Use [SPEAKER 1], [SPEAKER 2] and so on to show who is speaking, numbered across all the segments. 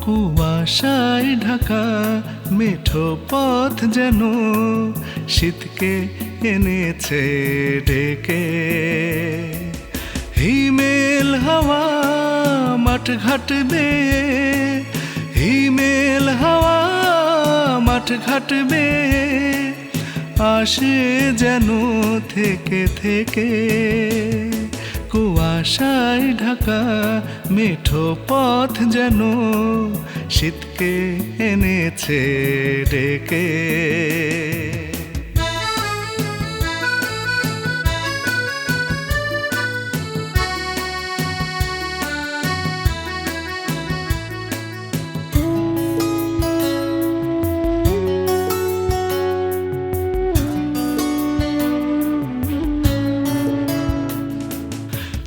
[SPEAKER 1] কুয়াশায় ঢাকা মেঠো পথ যেন শীতকে এনেছে ডেকে। হিমেল হাওয়া মাঠ ঘাট বেয়ে, হিমেল হাওয়া মাঠ ঘাট বেয়ে আসে যেন থেকে থেকে। কুয়াশায় ঢাকা মেঠো পথ যেন শীতকে এনেছে ডেকে।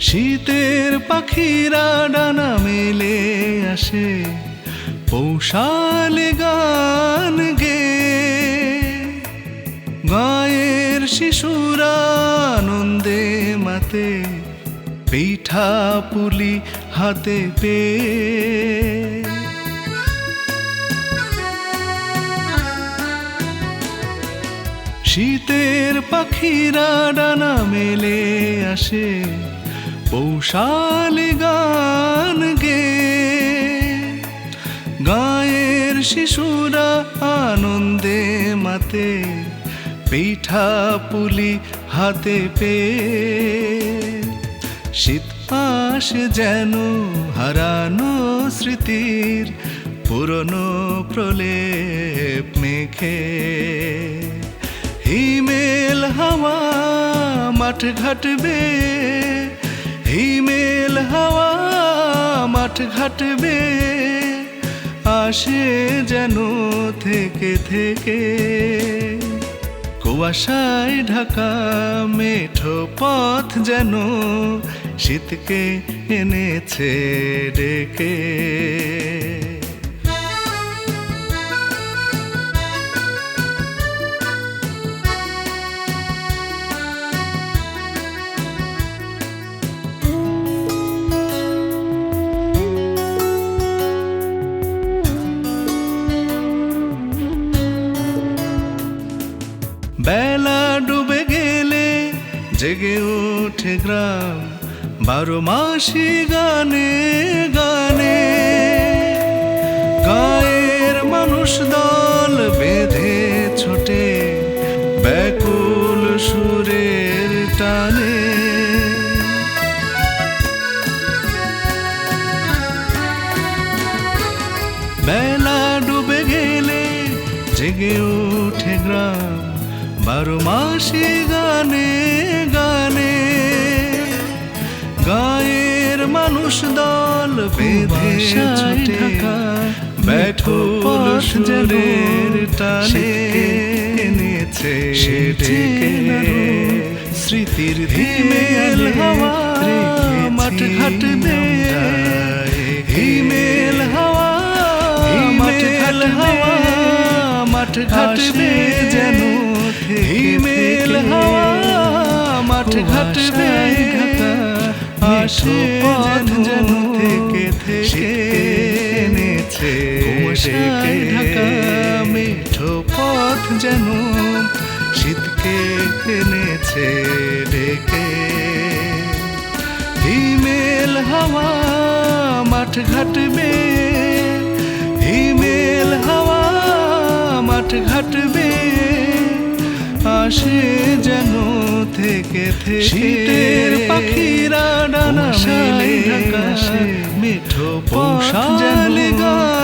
[SPEAKER 1] শীতের পাখিরা ডানা মেলে আসে পৌষালে গান গে। গায়ের শিশুরা আনন্দে মাতে পিঠা পুলি হাতে পেয়ে। শীতের পাখিরা ডানা মেলে আসে পৌষালি গান গে। গায়ের শিশুরা আনন্দে মাতে পিঠা পুলি হাতে পেয়ে। শীত আসে যেন হারানো স্মৃতির পুরনো প্রলেপ মেখে। হিমেল হাওয়া মাঠ ঘাট বেয়ে, হিমেল হাওয়া মাঠ ঘাট বেয়ে আসে যেন থেকে থেকে। কুয়াশায় ঢাকা মেঠো পথ যেন শীতকে এনেছে ডেকে। বেলা ডুবে গেলে জেগে ওঠে গ্রাম 12 মাসি গানে গানে। গায়ের মানুষ দল বেঁধে ছোটে ব্যাকুল সুরের টানে। বেলা ডুবে গেলে জেগে ওঠে গ্রাম 12 মাসি গানে গানে। গায়ের মানুষ দল বেঁধে ছোটে ব্যাকুল সুরের টানে। এনেছে ডেকে স্মৃতির হিমেল হাওয়া মাঠ ঘাট বেয়ে। হিমেল হাওয়া মাঠ ঘাট হাওয়া মাঠ ঘাট বেয়ে যেন হিমেল হাওয়া মাঠ ঘাট বেয়ে আসে যেন থেকে থেকে। এনেছে ঢাকা মেঠো পথ যেন শীতকে এনেছে ডেকে। হিমেল হাওয়া মাঠ ঘাট বেয়ে, হিমেল হাওয়া মাঠ ঘাট বেয়ে আসে যেন থেকে থেকে। শীতের পাখিরা ডানা মেলে আসে মেঠো পৌষালি গান